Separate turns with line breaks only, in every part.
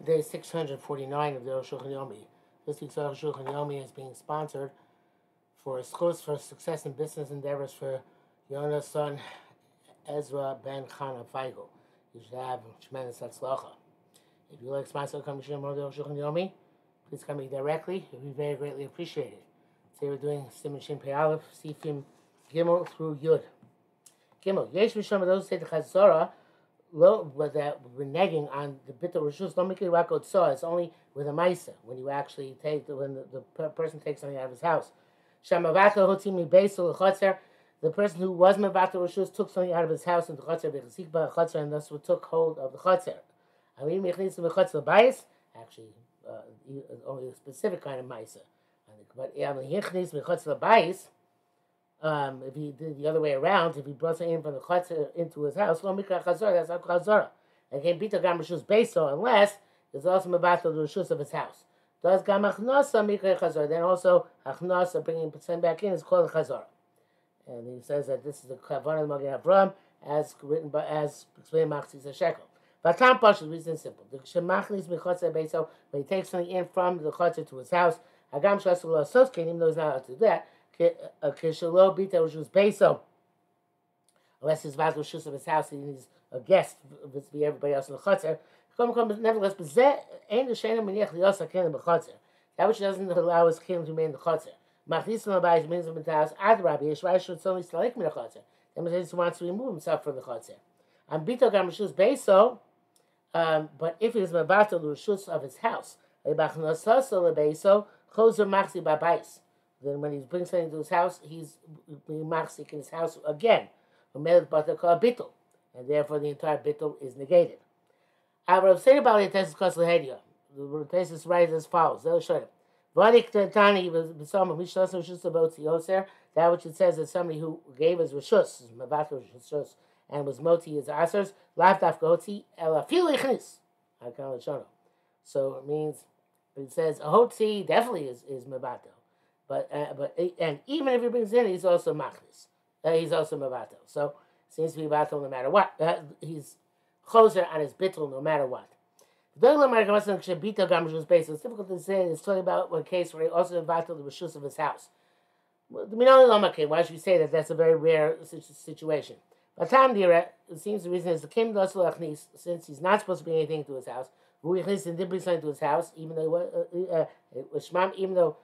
Day 649 of the Arukh HaShulchan Yomi. This week's Arukh HaShulchan Yomi is being sponsored for schools for success in business endeavors for Yona's son Ezra ben Chana Feigl. You should have tremendous atzlacha. If you like sponsor come to the Arukh HaShulchan Yomi, please come to me directly. It would be very greatly appreciated. Today we're doing Siman Shin Pei Aleph, Sifim Gimel through Yud. Gimel. Yesh Misham, those who say the Chazorah, but that reneging on the bit of rishus, don't make it rakot saw. It's only with a maisa when you actually take when the person takes something out of his house. Shamavata hotimi beisel chotzer. The person who was mavata rishus took something out of his house into chotzer b'chasik b'chotzer, and thus took hold of the chotzer. Avim mechnis b'chotzer bayis. Actually, only a specific kind of maisa. But mechnis b'chotzer bayis. If he did the other way around, if he brought something in from the chotzer into his house, lo mikra chazor, that's not chazorah. And can't beat the gam rishus beso unless there's also mabato the rishus of his house. Does gam achnasa mikra chazor? Then also achnasa bringing something back in is called chazorah. And he says that this is the kavanah of Magen Avram as written by as explained Machzis HaShekel. Vatam pashut, the reason is simple. The shemachnis michotzer beso, when he takes something in from the chotzer to his house, hagam shasul lo soskein, even though he's not allowed to do that. Kishalo bita rishus beso, unless his vato rishus of his house, he needs a guest to be everybody else in the chotzer. Nevertheless, but that ain't the sheina meniach liyosa kelim b'chotzer. That which doesn't allow his kelim to remain in the chotzer. Machnisim abayis means of the house. Ad Rabbi Yishrai should only stalek min the chotzer. That means he wants to remove himself from the chotzer. And bita gam rishus beso, but if he is mabato the rishus of his house, lebachnosasa lebeso chozer machzi babayis. Then when he brings something to his house, he's being machzik in his house again. And therefore the entire bittul is negated. Rav said about it, Tesis Koslehedia. The Tesis writes as follows. They'll show him. That which it says that somebody who gave his rishus, and was moti his asers, lav dafkoti ela filu ichnis. So it means, it says a hotzi definitely is mevato. But even if he brings in, he's also machlis. He's also mavato. So it seems to be mavato no matter what. He's choser on his bittul no matter what. It's difficult to say. It's talking about a case where he also mavato the rishus of his house. Why should we say that? That's a very rare situation. But it seems the reason is the kim achnis, since he's not supposed to bring anything to his house. Who did bring something to his house, even though even though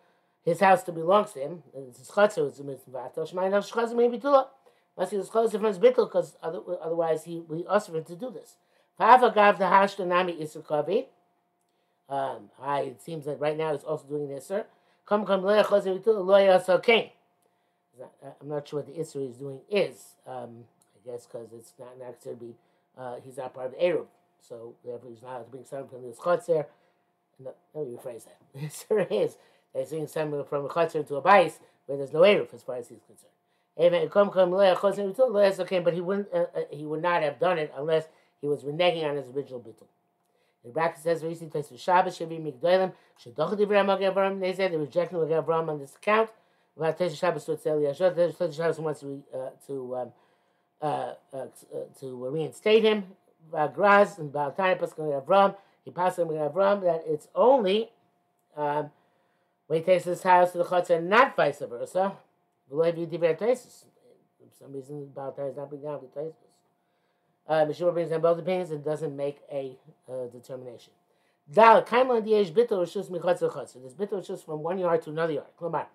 his house still belongs to him. His chotzer is a mitzvah. Shemayin chotzer may be tula. Must be his chotzer from his bittul, because otherwise he asked him to do this. Gav the hashta nami iser kavi. It seems that right now he's also doing this, sir. Come lo chotzer bittul lo yasa kain. I'm not sure what the iser he's doing is. I guess because it's not considered to be. He's not part of the eruv, so therefore he's not allowed to bring something from his chotzer. No, let me rephrase that. The iser is. They're seeing something from a chotzer to a bais where there's no eruv as far as he's concerned. But he would not have done it unless he was reneging on his original bittul. The bracket says recently placed with Shabbos Shavi Migdolim Shadoch Divrei Magen Avram. They said they rejected Magen Avram on this account. About Tesha Shabbos to Tzeli Yashot. Tesha Shabbos wants to reinstate him. Graz and Baltani Pasuk Magen Avram. He passed on Magen Avram that it's only when he takes his house to the chotzer, not vice versa. For some reason, Baltar is not bringing down the Taisus. Meshua brings down both opinions and doesn't make a determination. Dal kaimon diyesh bittul rishus michotzer chotzer. There's bittul rishus from 1 yard to another yard. Klamar,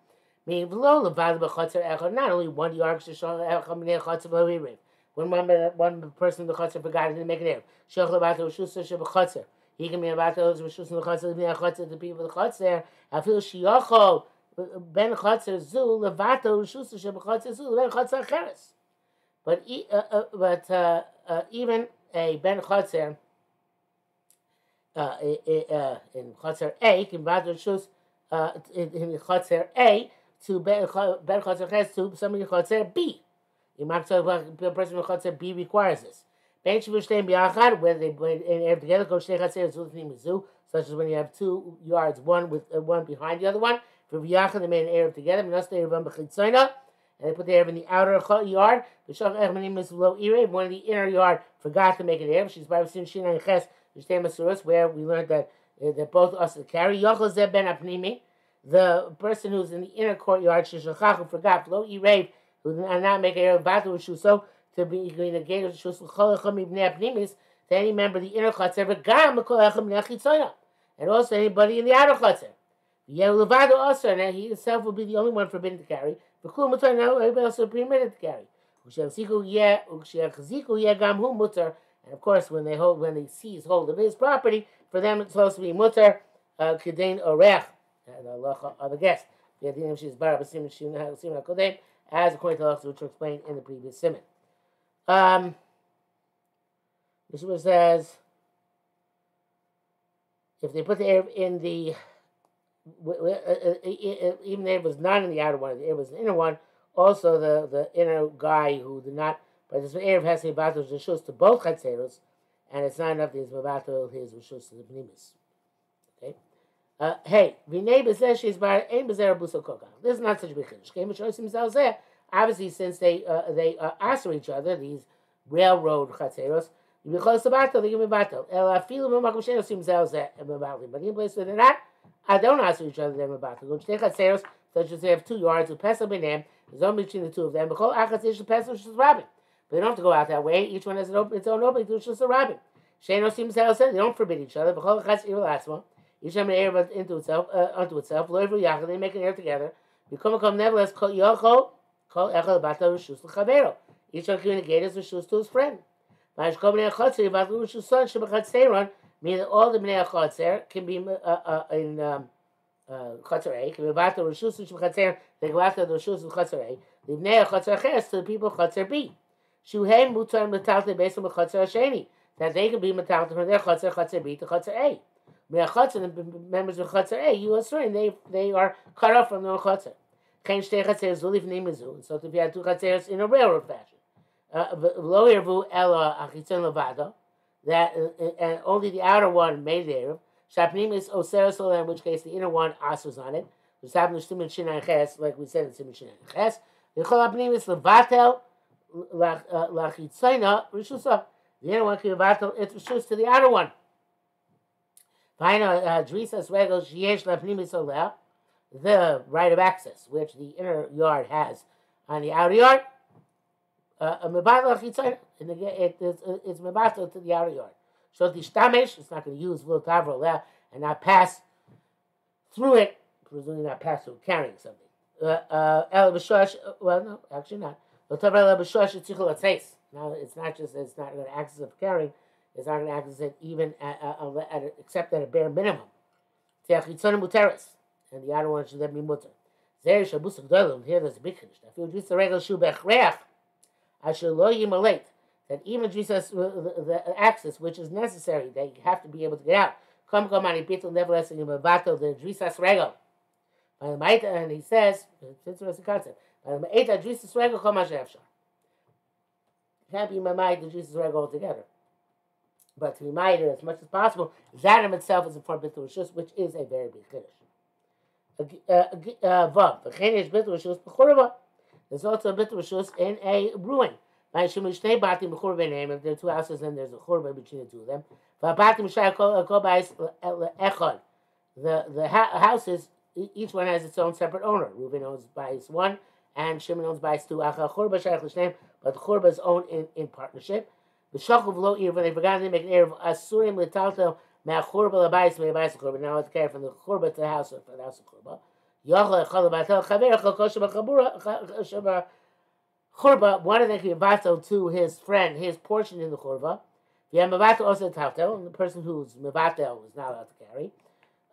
meaning v'lo levad b'chotzer echad. Not only 1 yard sheshon echad minei chotzer v'lo yiriv. When one person in the chotzer forgot, he didn't make it erev. Shoch levad rishus sheb'chotzer. He can be about those rishus in the chotzer, the people of the chotzer. I feel shiyochol ben chotzer zu levato rishus sheb'chotzer zu ben chotzer cheres. But even a ben chotzer in chotzer A can vato rishus in chotzer A to ben chotzer cheres to somebody in chotzer B. The person in chotzer B requires this. Whether they blend in together, such as when you have 2 yards, one with one behind the other one. For V'yachad, they made an Erev together. And they put the Erev in the outer yard. One in the inner yard forgot to make an Erev. She's by Sin Shin and Ches. where we learned that both us to carry. Yochel Zeh Ben Apnimi, the person who's in the inner courtyard, Shishachach, forgot, Lo Irev, who did not make a Erev Batu Shuso, to be in the gate of Shus Cholachim Ibn Apnimis, to any member of the inner Chatzer, V'gam Kolachim Nechitzoyna, and also anybody in the outer Chatzer. Yeh Levado also, and he himself will be the only one forbidden to carry. V'kul Mutar, now everybody else will be permitted to carry. And of course, when they seize hold of his property, for them it's supposed to be mutar kedain orech, the halacha of a guest. As according to the halacha which were explained in the previous simon. This one says, if they put the Erev in the, even if it was not in the outer one, it was the inner one. Also, the inner guy who did not, but this Erev has to be batal rishus to both chatzeros, and it's not enough that he's batal his rishus to the bnimis. Okay. Hey, v'nei b'zeh she's bar ein b'zeh rabuso kokach. This is not such a big chiddush. Obviously, since they answer each other, these railroad chatzeros, you be close to batal, they give me batal. El afilu b'makom she'en osim zeh but in places where they're not, I don't answer each other. They're batal. Go shtei chatzeros, such as they have 2 yards, who pesel b'neim. There's only between the two of them. But they don't have to go out that way. Each one has its own opening to just a rabbin. Shano seems to say they don't forbid each other. Each time an air into itself, unto itself. They make an air together. Nevertheless, each one communicates rishus to his friend. Meaning all the bnei achotzer can be in. Chatzer A, can be batal rishus and chatzer. They go after the rishus of chatzer A. The bnei chatzer ches to the people of chatzer B. Shuhem mutar metalte based on chatzer Sheni, that they can be metalte from their chatzer B to chatzer A. May chatzer the members of chatzer A, you are certain they are cut off from their chatzer. Ken shtei chatzer zulif neimazu. So if you had 2 chatzers in a railroad fashion, lo yervu ela achitzon levado, that and only the outer one made there. Shapnim is Oserosola, in which case the inner one asers on it. Which happened to Siman Shinan Ches, like we said in Siman Shinan Ches. The Cholapnim is Levatel Lachitzaina Rishusa. The inner one can Levatel its Rishus to the outer one. Vaina Drisas Regel Shiesh Lapnim is Oleh, the right of access, which the inner yard has on the outer yard. Mebatel Lachitzaina, it's Mebatel to the outer yard. So the shtamesh, it's not going to use v'lo and not pass through it, presumably not pass through carrying something. El b'shosh, well, no, actually not. Now, it's not just that it's not going to access it for carrying, it's not going to access it even except at a bare minimum. And the other one should let me mutter. Here there's a big chiddush. I feel just the regular shu bechreach, I shall lo yimalate. That even Jesus, the access which is necessary, they have to be able to get out. Come ani bitul nevertheless in Yamabato the Drisas Regel. And he says, it's an interesting concept. Drisas Regel come Afshar. Can't be Mamait the Drisas Regel altogether. But to be Maida as much as possible, that in itself is a form of bitul rishus, which is a very big chiddush. Vav. There's also a bitul rishus in a ruin. If there are 2 houses, then there's a churba between the 2 of them. The houses, each one has its own separate owner. Reuben owns by 1, and Shimon owns by 2. But the churba is owned in partnership. When they forgot to make an erev asurim letaltel me'achurba labayis me'abayis churba. Now let's carry from the churba to the house or from the house of churba. Churba, one of them can be batal to his friend, his portion in the churba. You have mevatel also taltel, and the person who's mevatel is not allowed to carry.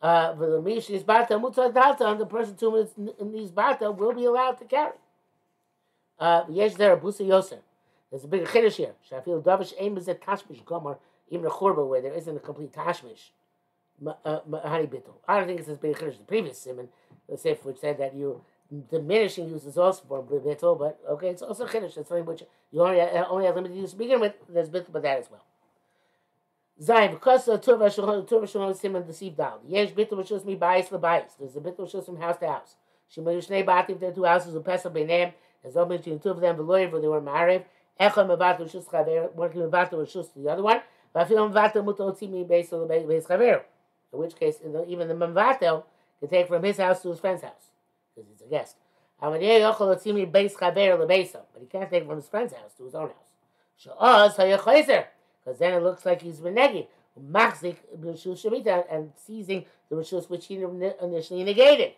The mish is batal mutar taltel, and the person to whom is batal will be allowed to carry. Yesh there busa yoser. There's a bigger chiddush here. Shafil davish aim is a tashmish gomer, even a churba where there isn't a complete tashmish. Hani bittul. I don't think it's as big a chiddush. The previous simon, the Sefer, which said that you diminishing use is also for bittul, but okay, it's also chiddush. That's something which you only have limited use to begin with. There's bittul, but that as well. Zayin, because the Tur Vashulchan is him and deceived down. Yesh bittul rishus mi bayis lebayis. There's a bittul rishus from house to house. Shema yushnei bati, if there are 2 houses, who pesel b'neim, there's open between the 2 of them, v'loyev, where they were married. Echad mevatel rishus chaver, one can mevatel rishus to the other one. In which case, even the Mamvatel can take from his house to his friend's house, because he's a guest. But he can't take from his friend's house to his own house. Because then it looks like he's reneging, and seizing the rishus which he initially negated.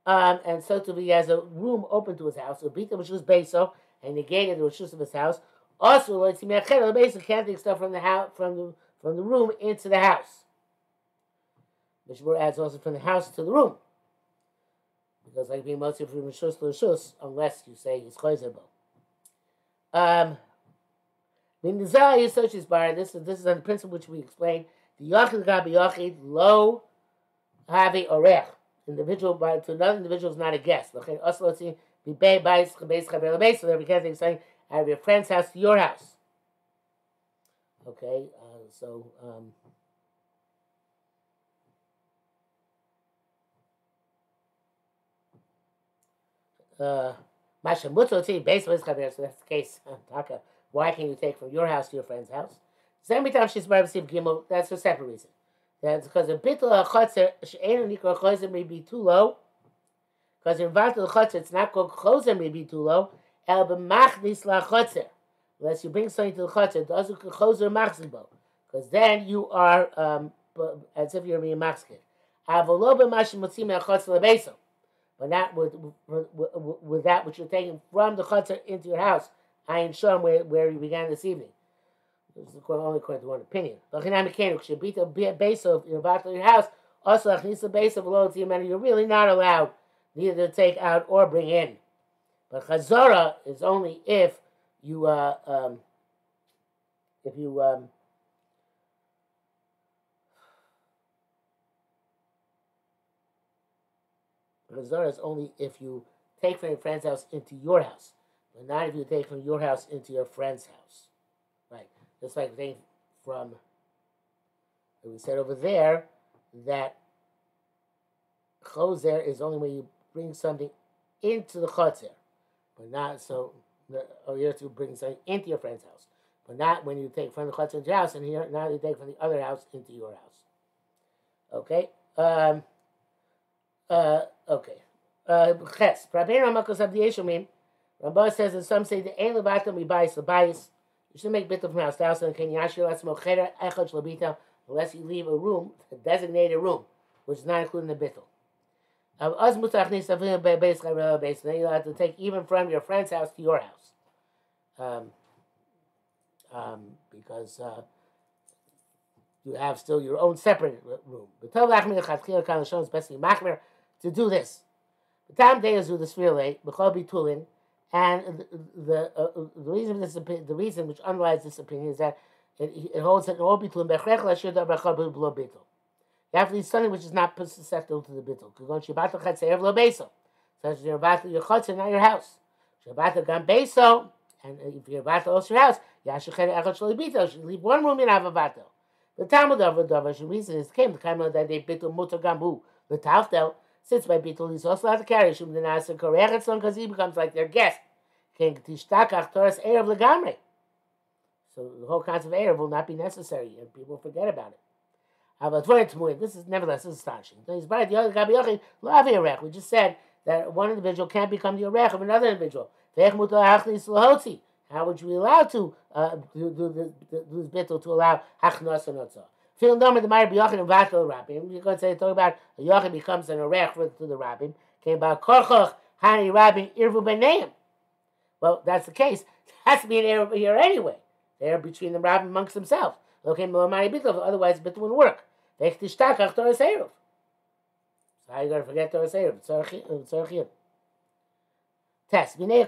And so to be, he has a room open to his house, so beat the rishus beso and negated the rishus of his house. Also, can't take stuff from the house, from the room into the house. Mishmur adds also from the house to the room, because like being mostly from rishus to rishus, unless you say he's chayzer bo. This is on the principle which we explained. The yachid gabi yachid lo havi orech. Individual to another individual is not a guest. So we can't take something out of your friend's house to your house. Okay, so so that's the case. Why can you take from your house to your friend's house? That's for separate reason. That's because a bittul chotzer she'enu nikra chozer may be too low. Because in vatul chotzer it's not called chozer may be too low. El b'machnis la chotzer. Unless you bring something to the chotzer, doesn't chozer machzibo. Because then you are as if you're being machzir. Avolo b'mashim motzim me'achotzer lebeso. But not with that which you're taking from the chotzer into your house. Ayin Shom, where you began this evening. This is only according to one opinion. But should beat a base of your house. Also, you're really not allowed neither to take out or bring in. But chazara is only if you chazara is only if you take from your friend's house into your house, but not if you take from your house into your friend's house. Right? Just like the thing from, we said over there, that chozer is only when you bring something into the chotzer, but not so, or you have to bring something into your friend's house, but not when you take from the chotzer into your house, and here, now you take from the other house into your house. Okay? Okay. Ches. Rambam says that some say the ein levatam mibayis lebayis. You should make bittul from house to house, and can yashir latzmo cheder echad shlabita, unless you leave a room, a designated room, which is not included in the bittul. Then you'll have to take even from your friend's house to your house, because you have still your own separate room. It's best to do this. The time day is with the sphere b'chol bitulin. And the reason which underlies this opinion is that it holds that all bittul bechrech lashir dabrachah below bittul. You have to leave something which is not susceptible to the bittul. Kugon shibato chatzeir v'lo beso, such as your bato your chotzer, not your house. Shibato gam beso, and if your bato also your house, yashir cheder echad shlo bito, should leave one room in avabato. The Talmud of the reason is came the Kaimon that they bittul mutar gambu the taftel. Since by bittul he's also allowed to carry shum denasa korechet because he becomes like their guest. So the whole concept of Erev will not be necessary, and people forget about it. This is nevertheless astonishing. We just said that one individual can't become the Orech of another individual. How would you be allowed to do this bittul to allow hachnos and otzah? You're going to say talk about a Yochid becomes an Orech to the Rabbim. Came about Korchoch Hani Rabbim Irvu B'Neim. Well, that's the case. It has to be an error here anyway. They're between the rabbis amongst themselves. Otherwise, it wouldn't work. So how are you going to forget Torah Seirov? Test. These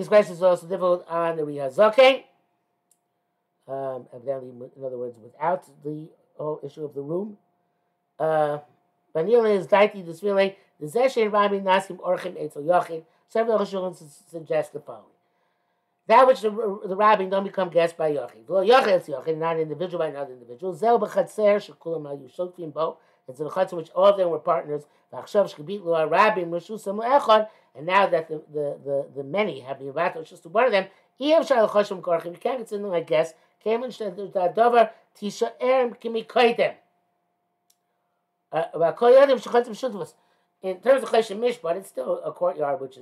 questions are also difficult on the Rihazoke. Evidently, in other words, without the whole issue of the room. Vanilla is daiti this feeling. The Zeshin Rabbi Nasim Orchim Eitzel Yochid. Several HaShulchan suggest the following: that which the Rabbi don't become guests by Yochid. Well, Yochid is Yochid, not individual by another individual. Zel b'chatzer shekulam al yushokfim bo. It's a chutzner which all of them were partners. And now that the many have been invited just to one of them, you can't get something like guests. In terms of Cheshem Mishpat, it's still a courtyard which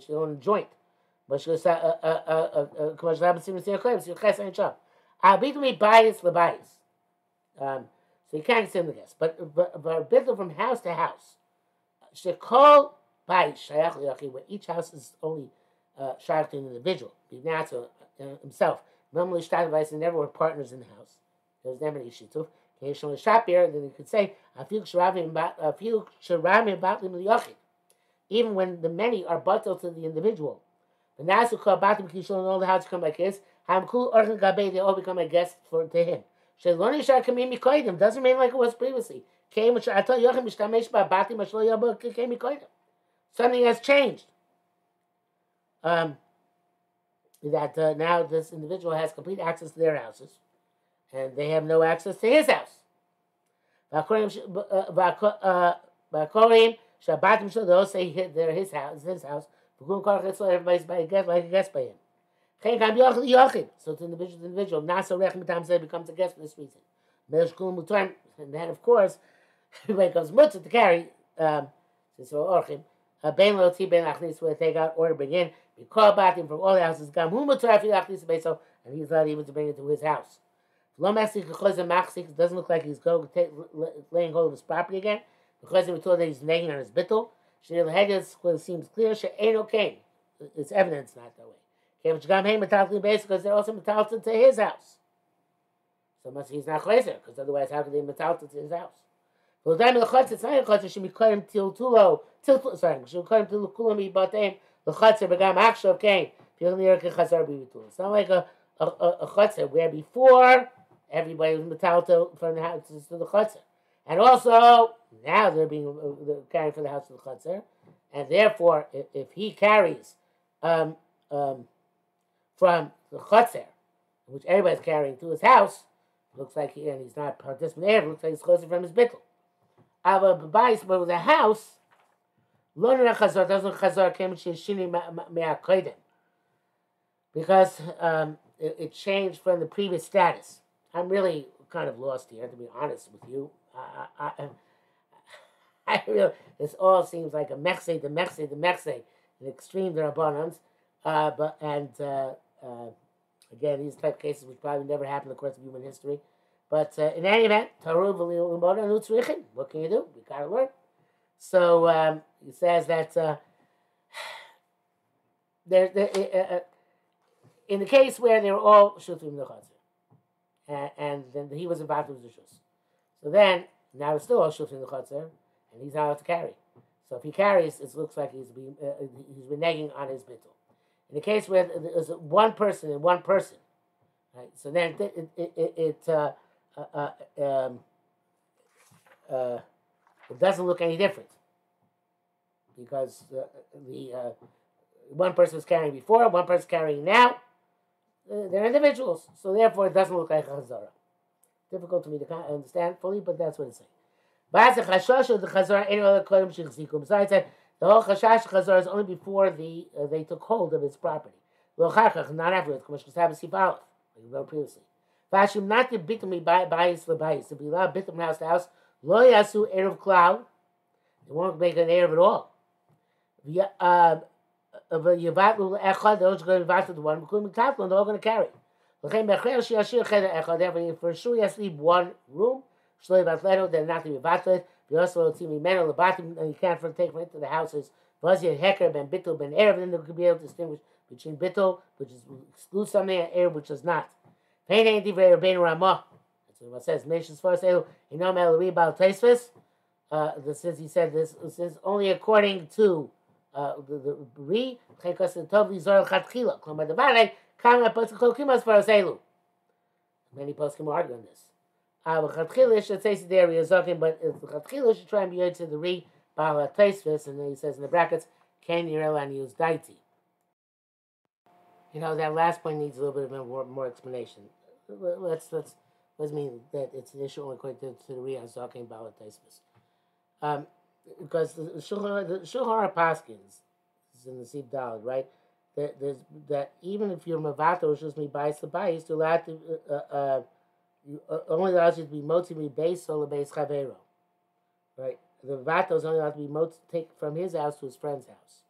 you own joint. But she goes, commercial happens to me bias the bias. So you can't send the guests. But a bit from house to house. She call bias shayach liyachi, where each house is only shayach to an individual. Himself. Normally, Shtadvice never were partners in the house. There was never an issue too. Then you could say, even when the many are bottled to the individual. The Nasu called Batim Kishon and all the houses come like this. Hamkul Orchan Gabe, they all become a guest to him. Shaloni Shar Kamimi Koidim doesn't mean like it was previously. Something has changed. That now this individual has complete access to their houses, and they have no access to his house. They'll say they're his house. Everybody's by a guest, like a guest by him. So it's individual. Nasa becomes a guest for this reason. And then, of course, everybody comes mutter to carry. Where they take out or bring in. We call back him from all the houses. And he's not even to bring it to his house. It doesn't look like he's laying hold of his property again. Because we told that he's nagging on his bittul. It seems clear. It's evidence not that way. Because they're also metalton to his house. So much he's not chayzer, because otherwise how could they metalton to his house? Well, then the chutz, it's not a chutz. Should be called him till should call him till kulam ibatem. The chutz begam akshav came. It's not like a chutz where before everybody was metalton from the house to the chutz. And also, now they're carrying for the house of the chutzner, and therefore, if he carries from the chutzner, which everybody's carrying to his house, looks like he's not participating there. Looks like he's closer from his bittul. But with the house, loner chazar doesn't chazar came shini me'akodim, because it changed from the previous status. I'm really kind of lost here, to be honest with you. I really, this all seems like a mechse, an extreme derabbanans, again, these type of cases which probably never happened in the course of human history. But in any event, what can you do? We gotta learn. So he says that in the case where they were all shutrim l'chatzir, and then he was about to the shus. So then, now it's still all shulchan the chutzner, and he's not allowed to carry. So if he carries, it looks like he's reneging on his bittul. In the case where there's one person and one person, right? So then it doesn't look any different, because the one person was carrying before, one person carrying now. They're individuals, so therefore it doesn't look like a chazara. Difficult to me to understand fully, but that's what it's saying. Besides that, the whole chashash chazar is only before they took hold of his property. Not afterwards, like we wrote previously. Not to bitum me bias the bias. To be allowed bitum house to house. Lo yasu erev cloud. They won't make an erev at all. They're going to one. They're all going to carry. For sure, he has to leave one room. They're not to be vatled. You also see me men on the bottom, and you can't take them into the houses. Vazir heker ben bittul ben erev. Then they could be able to distinguish between bittul, which is excludes something, and erev, which does not. That's what it says. Nations for sale. You know, Melody about Taisvis. This is, he said, this is only according to the Re. Many poskim argue on this. Should say there is talking, but Chatchila should try and be to the Re Bala Taisvis, and then he says in the brackets, can Yirel and use Daiti. You know, that last point needs a little bit of more explanation. Let's doesn't mean that it's an issue only according to the Riyah I was talking about with Taismus. Because the Shulchan Aruch Paskins is in the Sib Daled, right? That even if you're Mavato, which is me bias the bias, you're allowed to only allows you to be motzi mi base or base chavero, right? The Vato is only allowed to be motzi take from his house to his friend's house,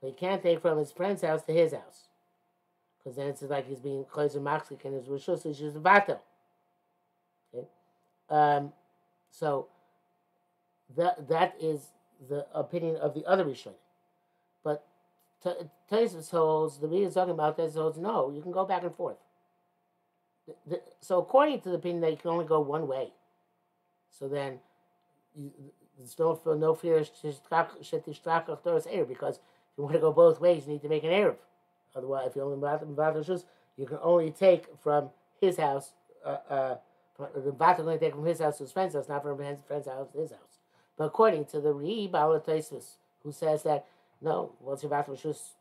but he can't take from his friend's house to his house, because then it's like he's being closer machzik and his rishus is just a Vato. Okay, so that is the opinion of the other Rishonim. But Tosfos holds, the reader is talking about Tosfos holds, no, you can go back and forth. So according to the opinion that you can only go one way, so then there's no fear shetishtrakach Torah's Erev, because if you want to go both ways, you need to make an Erev. Otherwise, if you only Mavato, you can only take from his house, the Vato can only take from his house to his friend's house, not from his friend's house to his house. But according to the Ba'al Tosfos, who says that no, once your Vato Rishus,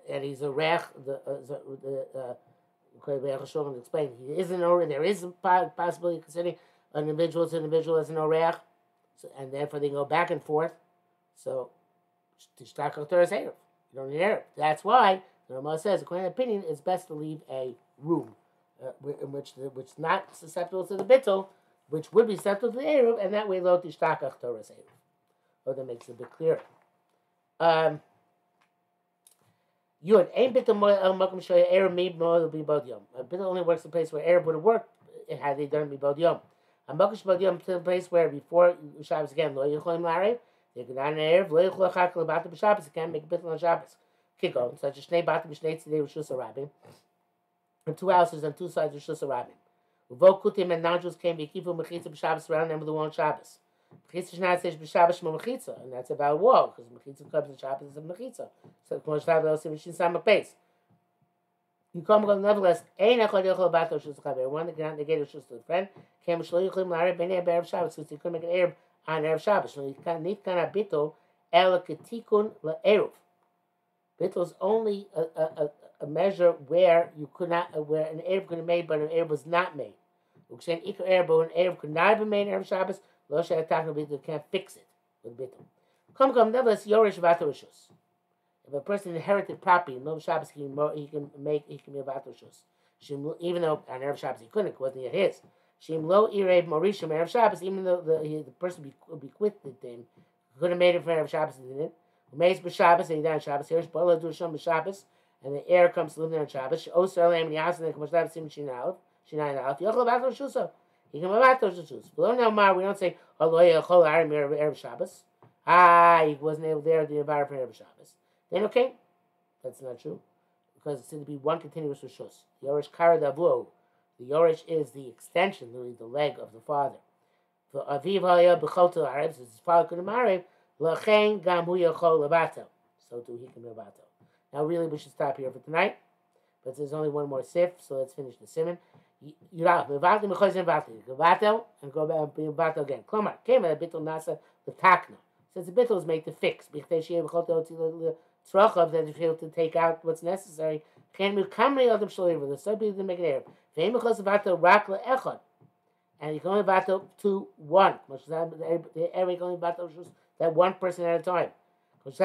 and he's a Rech, Arukh HaShulchan explained he isn't there is a possibility of considering an individual to individual as an Orech, and therefore they go back and forth. So Tishtrakach Torah's Erev. You don't need Erev. That's why the Rama says, according to opinion, it's best to leave a room in which not susceptible to the bittul, which would be susceptible to the Erev, and that way lo Tishtrakach Torah's Erev. Oh, that makes it a bit clearer. Yud ain't bittul makom shoya Erev made will be bod yom. Bittul only works in a place where Erev would have worked had they done be bod yom. A makom bod yom to the place where before Shabbos again lo yicholim larev they could not an Erev lo yichol achak lebata b'Shabbos. They can't make a bittul on Shabbos. Kiko such a shnei bata b'shnei tzidei rishus harabim, and 2 houses on 2 sides of rishus harabim. Uvo kutim and non-Jews came bekifu mechitza b'Shabbos around them with the one Shabbos. Mechitza shnai says b'Shabbos shmo mechitza, and that's about a wall because mechitza comes in Shabbos is a mechitza. So the Shabbos also machine sama base. You come nevertheless. Ein echad yochel bato shus chaver. One that cannot negate shus to the friend. Came shlo yichlim la'areb b'nei b'erev Shabbos because he couldn't make an erev on erev Shabbos. So nit kana bittul el ketikun la'eruv. Bittul is only a measure where you could not where an erev could have made but an erev was not made. Ukshen ikar erev, but an erev could not have been made on erev Shabbos. Lo she'ataknu bittul can't fix it with bittul. Come nevertheless yorish vato rishus. If a person inherited property, no Shabbos he can be a vato rishus. Even though on erev Shabbos he couldn't, it wasn't yet his. Shim lo irev morishim erev Shabbos, even though the person bequeathed to him, could have made it for erev Shabbos and didn't. Meis b'Shabbos and he died on Shabbos. Here's Bola do Shom b'Shabbos, and the heir comes to live there on Shabbos. Oser Elam and Yas and comes to Sim Shinayin Alef. Yochel vato rishuso. He can be vato rishus. Below now Mar we don't say Aloy Yochel Arim erev Shabbos. He wasn't able there to environment for erev Shabbos. Then okay, that's not true, because it's going to be one continuous rishus. Yorish kara davu. The yorish is the extension, literally the leg of the father. For aviv haya b'chol to Arab, since his father couldn't marry, lachen gam hu yachol levato. So too he can be levato. Now really we should stop here for tonight, but there's only one more sif, so let's finish the simon. Yurav levato mechozin levato and go back and be levato again. Klomar came at a bittul nasa letakna. Since the bittul is made to fix, Tzrachav that if you have to take out what's necessary, can be kamri adam shaliver. There's some people to make it erev. And you can only vato to one. The area can only vato that one person at a time. What if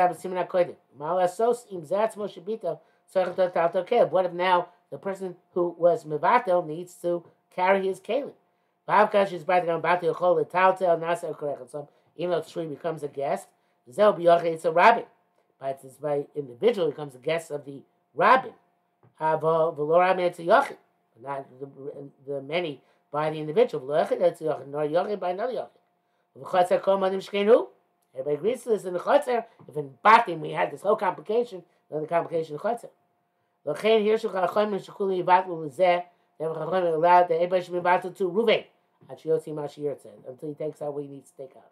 now the person who was mevato needs to carry his kelim? Even though Tzri becomes a guest, it's a rabbin. But it's by individual becomes a guest of the rabbin. It's a yachid. Not the many by the individual. Nor yachid by another yachid. Everybody agrees to this in the chotzer. If in Batim we had this whole complication, another complication in the chotzer. They allowed that everybody should be battled to Ruvain. Until he takes out what he needs to take out.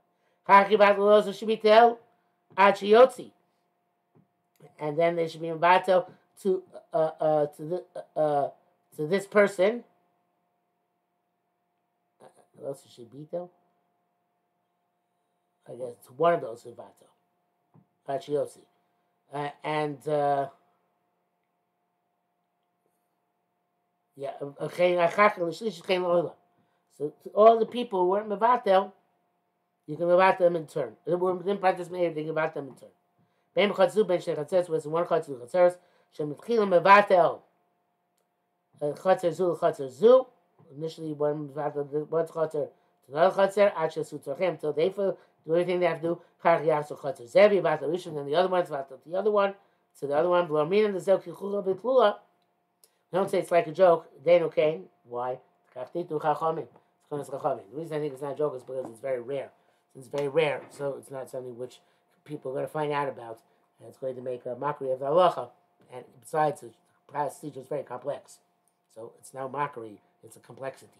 Should be tell Achiyotzi. And then they should be invited to this person. What else should be though? I guess it's one of those invato. Achiosi. Yeah, okay, So all the people who weren't mevatel, you can mevatel them in turn. They didn't participate, you can mevatel them in turn. Ben Chatzu, Ben Shechatzeres, was one Chatzu Chatzeres, Shemitchila mevatel. Chatzer Zu, Chatzer Zu. Initially, one Chatzer to another Chatzer, Acha Sutzorchem, until they do everything they have to do. Kach Yachzu Chatzer Zevi, Vatel Rishon, and the other one's Vatel the other one. So the other one, Blomina, the Zel Kichula Bitlula. Don't say it's like a joke. They no Cain. Why? Kachtitu Chachamim. It's called Chachamim. The reason I think it's not a joke is because it's very rare. It's very rare, so it's not something which people are going to find out about, and it's going to make a mockery of the halacha. And besides, the procedure is very complex. So it's no mockery, it's a complexity.